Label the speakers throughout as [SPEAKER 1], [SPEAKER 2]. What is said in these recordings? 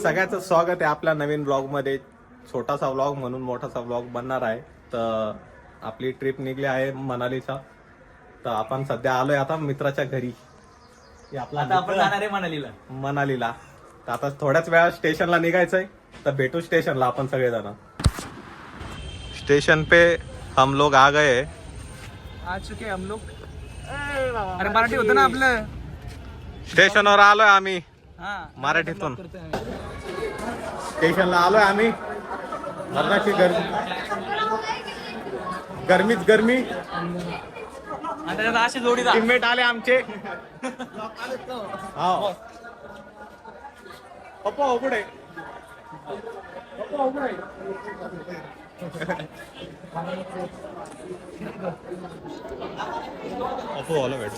[SPEAKER 1] सगळ्याचं स्वागत आहे आपल्या नवीन ब्लॉग मध्ये. छोटासा ब्लॉग म्हणून मोठासा ब्लॉग बनणार आहे. तर आपली ट्रिप निघली आहे मनालीचा. तर आपण सध्या आलोय आता मित्राच्या घरी.
[SPEAKER 2] आता आपण जाणार आहे
[SPEAKER 1] मनालीला. तर आता थोड्याच वेळा स्टेशनला निघायचंय. तर भेटू स्टेशनला आपण सगळेजण. स्टेशन पे हम लोग आ गए.
[SPEAKER 2] आ चुके हम लोग. अरे मराठी होतं ना आपलं.
[SPEAKER 1] स्टेशनवर आलोय आम्ही
[SPEAKER 2] मराठीतून.
[SPEAKER 1] स्टेशनला आलोय आम्ही. मरणाची गरमीच गरमी.
[SPEAKER 2] अशी जोडी
[SPEAKER 1] टीममेट आले आमचे. हा पप्पा पुढे. पप्पा आला भेट.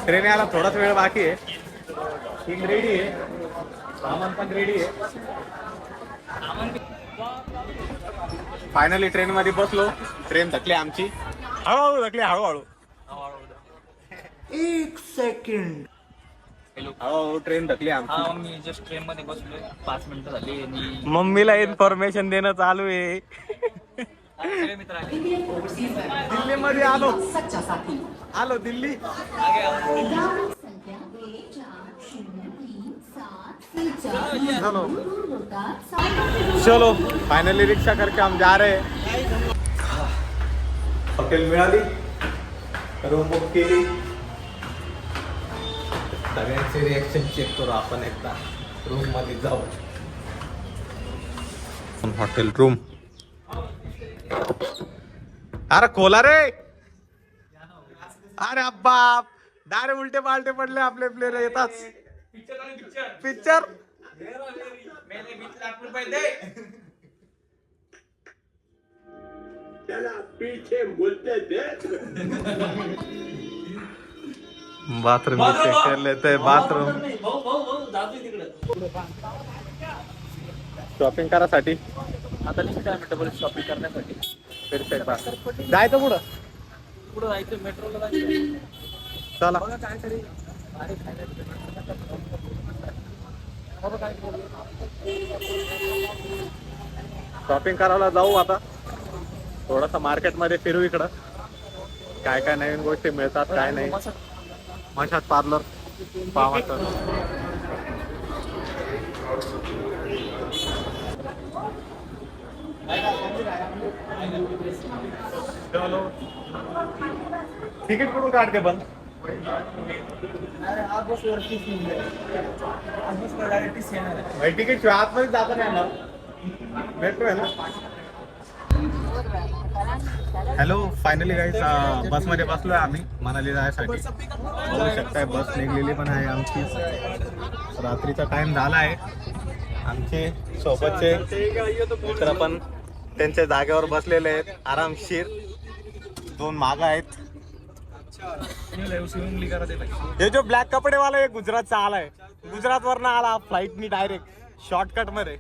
[SPEAKER 1] ट्रेन यायला थोडाच वेळ बाकी आहे. टीम रेडी आहे. सामान पण रेडी आहे. फायनली ट्रेन मध्ये बसलो. ट्रेन धकली आमची. हळूहळू धकली. हळूहळू.
[SPEAKER 2] एक सेकंड.
[SPEAKER 1] हळूहळू ट्रेन धकली आमची.
[SPEAKER 2] मी जस्ट ट्रेन मध्ये बसलोय. 5 मिनिटं झाली.
[SPEAKER 1] मम्मीला इन्फॉर्मेशन देणं चालू आहे.
[SPEAKER 2] मित्र
[SPEAKER 1] दिल्ली मध्ये आलो दिल्ली. चलो चलो फाइनली रिक्शा करके हम जा रहे हैं. हॉटेल मिळाली. रूम बुक केली. सगळ्यांचे रिएक्शन चेक करू आपण एकदा. रूम मध्ये जाऊ. Hotel room. अरे खोला रे. अरे बाप. डायरे उलटे पालटे पडले आपले प्लेयर येतात. पिक्चर
[SPEAKER 3] पीछे बोलते थे.
[SPEAKER 1] बाथरूम चेक कर लेते. बाथरूम शॉपिंग करासाठी.
[SPEAKER 2] आता निघतो शॉपिंग करण्यासाठी.
[SPEAKER 1] जायचं पुढं.
[SPEAKER 2] पुढे जायचं. मेट्रोला जायचं.
[SPEAKER 1] चला
[SPEAKER 2] काहीतरी
[SPEAKER 1] शॉपिंग करायला जाऊ आता. थोडासा मार्केट मध्ये फिरू. इकडं काय काय नवीन गोष्टी मिळतात काय नाही. मशाज पार्लर पावाचं. चलो तिकीट कुठून काढते पण. तिकीट शिवाय आतमध्ये जाता नाही ना. मेट्रो आहे ना. हॅलो फायनली गाईज बसमध्ये बसलोय आम्ही मनाली जायसाठी. बघू शकताय बस निघलेली पण आहे आमची. रात्रीचा टाइम झाला आहे. आमचे सोबतचे मित्र पण त्यांच्या जागेवर बसलेले आहेत आरामशीर. 2 माग आहेत. हे जो ब्लॅक कपडे वाला आहे गुजरातचा आलाय. गुजरात वरनं आला फ्लाईटनी डायरेक्ट शॉर्टकट मध्ये.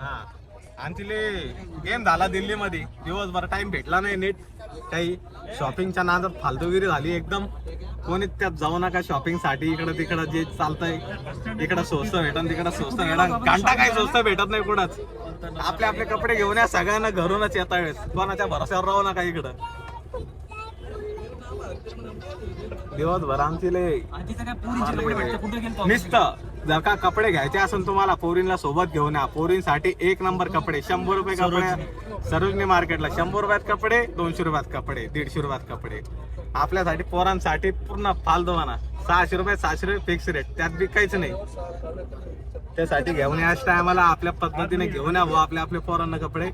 [SPEAKER 1] हा आणि तिले गेम झाला दिल्लीमध्ये. दिवसभर टाइम भेटला नाही नीट. काही शॉपिंगच्या नादात फालतूगिरी झाली एकदम. कोणी त्यात जाऊ नका शॉपिंग साठी. इकडं तिकडं जे चालतंय. इकडं स्वस्त भेटन तिकडं स्वस्त भेटन. घंटा काही स्वस्त भेटत नाही कुठंच. आपले आपले कपडे घेऊन या. सगळ्यांना घरूनच येता वेळेस. कोणाच्या भरोश्यावर राहू नका इकडं. दिवसभर आमची लय नुसतं. जर का कपडे घ्यायचे असेल तुम्हाला पोरींना सोबत घेऊन या. पोरींसाठी 1 नंबर कपडे. 100 रुपये कपडे सरोजनी मार्केटला. 100 रुपयात कपडे. 200 रुपयात कपडे. 150 रुपयात कपडे. आपल्यासाठी पोरांसाठी पूर्ण फालतू म्हणा. 600 रुपये 700 रुपये फिक्स रेट. त्यात बी काहीच नाही. त्यासाठी घेऊन याच टायमाला आपल्या पद्धतीने घेऊन या आपल्या आपल्या पोरांना कपडे.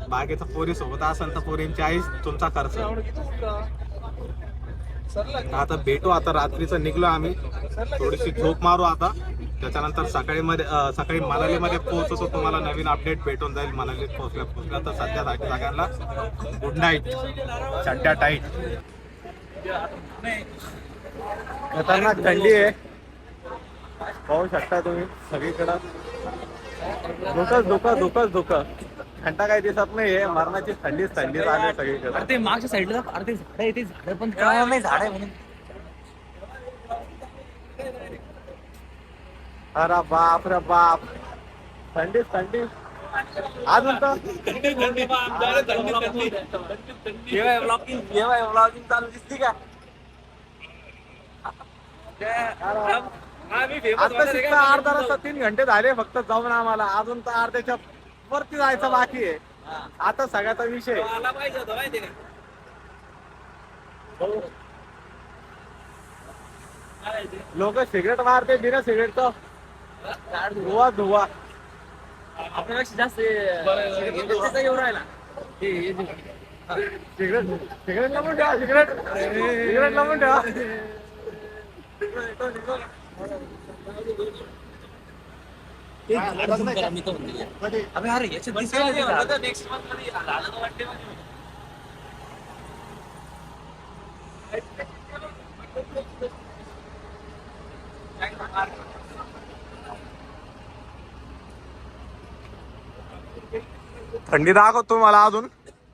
[SPEAKER 1] बाकीचं पोरी सोबत असेल तर पोरींची आईस तुमचा खर्च. आता भेटू. आता रात्रीचं निघलो आम्ही. थोडीशी झोप मारू आता. त्याच्यानंतर सकाळी मनालीमध्ये पोहोचतो. तुम्हाला नवीन अपडेट भेटून जाईल मनालीत पोहोचल्या. तर सध्यासाठी सगळ्यांना गुड नाईट. चड्ड्या टाईट. खतरनाक थंडी आहे. पाहू शकता तुम्ही सगळीकडं. धोका धोका धोका धोका. घंटा काही दिसत नाहीये, मरणाची थंडीच थंडी झाली सगळीकडे.
[SPEAKER 2] अरे ते मागच्या साईडला अरे ते झाड आहे, ते झाड पण काय नाही झाड आहे म्हणून.
[SPEAKER 1] अरे बाप रे बाप, थंडीच थंडी अजून तर.
[SPEAKER 2] चालू दिसते का?
[SPEAKER 1] आता शिकता अर्धा रस्ता 3 घंटे झाले फक्त जाऊन आम्हाला, अजून तर अर्ध्याच्या वरती जायचं बाकी आहे. आता सगळ्याचा विषय लोक सिगरेट मारते, बिना सिगरेटचा धुवा धुवा.
[SPEAKER 2] आपल्यापेक्षा जास्त एवढं राहिला
[SPEAKER 1] सिगरेट सिगरेट लावून ठेवा, सिगरेट सिगरेट लावून ठेवा.
[SPEAKER 2] अबे अरे याच्यात दिसायला नाही वाटत. नेक्स्ट मंथ मध्ये आला तर वाटते म्हणजे.
[SPEAKER 1] थंडी दाखवतो मला अजून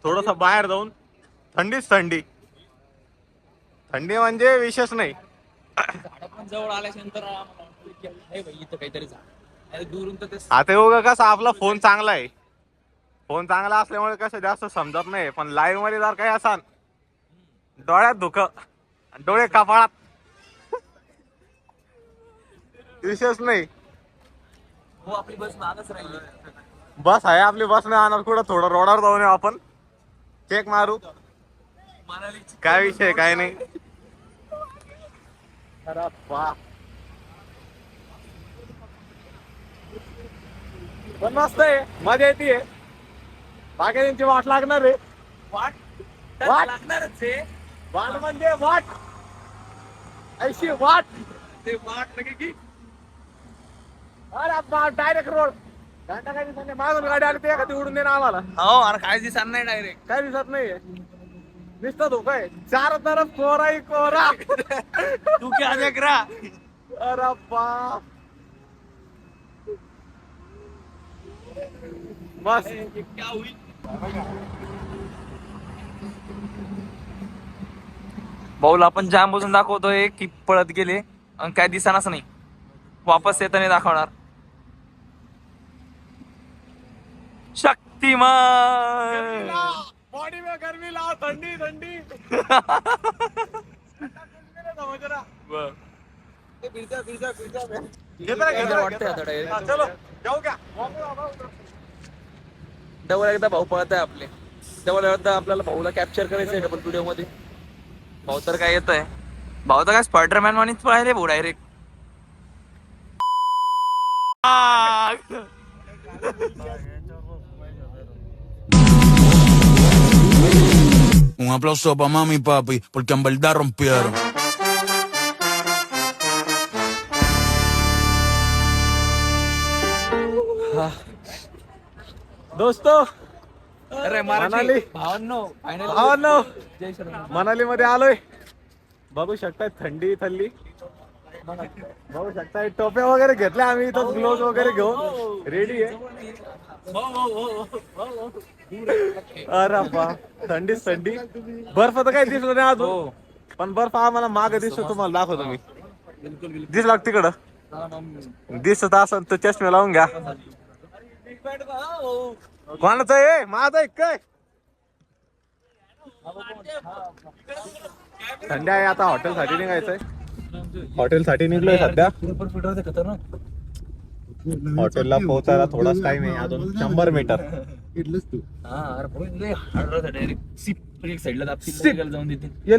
[SPEAKER 1] थोडस बाहेर जाऊन. थंडीच थंडी, थंडी म्हणजे विशेष नाही.
[SPEAKER 2] झाड पण जवळ आल्यानंतर इथं काहीतरी झाड दुरून तर ते
[SPEAKER 1] आता एवढं कसं आपला फोन चांगला आहे, फोन चांगला असल्यामुळे कसं जास्त समजत नाही, पण लाईव्ह मध्ये जर काही असाल डोळ्यात धुकं, डोळे कपाळात, विशेष नाही.
[SPEAKER 2] हो आपली बस मागच राहिली.
[SPEAKER 1] बस आहे आपली, बस नाही आणणार कुठं, थोडं रोडावर जाऊन येऊ आपण, चेक मारू काय विषय काय नाही. अरे बा पण मस्त आहे, मजा येते. बाकी त्यांची वाट लागणार आहे.
[SPEAKER 2] वाट
[SPEAKER 1] वाट
[SPEAKER 2] लागणारच आहे.
[SPEAKER 1] वाट म्हणजे वाट ऐशी वाट.
[SPEAKER 2] ते वाट लगे की
[SPEAKER 1] अरे डायरेक्ट रोड. घंटा काही दिवसांनी मागून गाडी आली ते एखादी उडून देणं आम्हाला
[SPEAKER 2] हो अरे काय दिसणार नाही डायरेक्ट.
[SPEAKER 1] काय दिसत नाहीये, नुसतं धोका आहे. चार तरफ कोराही कोरा.
[SPEAKER 2] तू क्या देख रहा?
[SPEAKER 1] अरे बाप बस.
[SPEAKER 2] क्या हुई? भाऊला आपण जाम बसून दाखवतोय की पळत गेले आणि काय दिसणारच नाही. वापस येताना दाखवणार. शक्तिमान
[SPEAKER 1] बॉडी में गर्मी लाओ, थंडी थंडी. चलो जाऊ क्या.
[SPEAKER 2] डबल एकदा भाऊ पळत आहे आपले. डबल एकदा आपल्याला भाऊला कॅप्चर करायचंय डबल व्हिडिओ मध्ये. भाऊ तर काय येत आहे, भाऊ तर काय स्पायडरमॅन वाणीच पळायले भाऊ direct.
[SPEAKER 4] Un aplauso pa' mami y papi, porque en verdad rompieron.
[SPEAKER 1] दोस्तो
[SPEAKER 2] अरे
[SPEAKER 1] मनाली.
[SPEAKER 2] भावांनो फायनल
[SPEAKER 1] भावांनो
[SPEAKER 2] जय श्रीराम.
[SPEAKER 1] मनाली मध्ये आलोय. बघू शकताय थंडी थल्ली, बघू शकताय टोप्या वगैरे घेतल्या आम्ही इथं, ग्लोव्ह वगैरे घेऊन रेडी आहे. अरे बा थंडीच थंडी. बर्फ तर काही दिसलं नाही अजून, पण बर्फ आम्हाला मागे दिसतो, तुम्हाला दाखवतो मी. दिसला का तिकडं? दिसत असेल तर चष्मे लावून घ्या. कोणाचं आहे? माझं आहे काय? थंडी आहे. आता हॉटेल साठी निघायचंय, हॉटेल साठी निघलोय सध्या. हॉटेलला पोहोचायला थोडाच टाइम आहे अजून, 100 मीटर. ये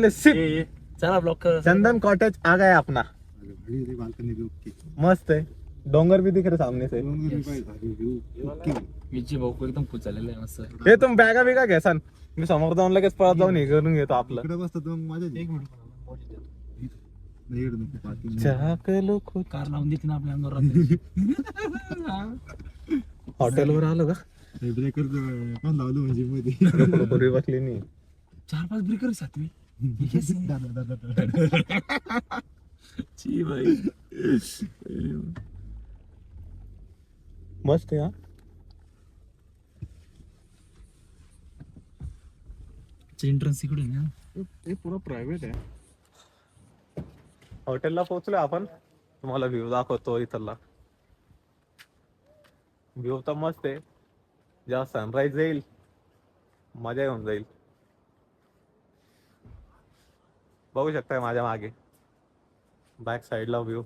[SPEAKER 1] ले सिप.
[SPEAKER 2] चला ब्लॉक कर.
[SPEAKER 1] चंदन कॉटेज आ गया अपना. मस्त आहे, डोंगर भी दिख रहे सामने से.
[SPEAKER 2] विजय भाऊ को एकदम खुश झालेलं आहे मस्त.
[SPEAKER 1] हे तुम बॅगा बिगा घ्यासान, मी समोर जाऊन लगेच पळत जाऊन हे करून घेतो आपलं.
[SPEAKER 2] कार लावून देते ना आपल्या अंगावर.
[SPEAKER 1] हॉटेलवर आलो का?
[SPEAKER 5] ब्रेकर पण लावलं म्हणजे मध्ये
[SPEAKER 1] पूर्वी बसली नाही.
[SPEAKER 2] 4-5 ब्रेकर सातवी. भाई
[SPEAKER 1] मस्त आहे हा.
[SPEAKER 5] एंट्रन्स इकडे ना हे पुरा प्रायव्हेट आहे.
[SPEAKER 1] हॉटेलला पोहोचलो आपण. तुम्हाला व्ह्यू दाखवतो इथला. व्ह्यू तर मस्त आहे. जेव्हा सनराईज येईल मजा येऊन जाईल. बघू शकताय माझ्या मागे बॅक साईडला व्ह्यू.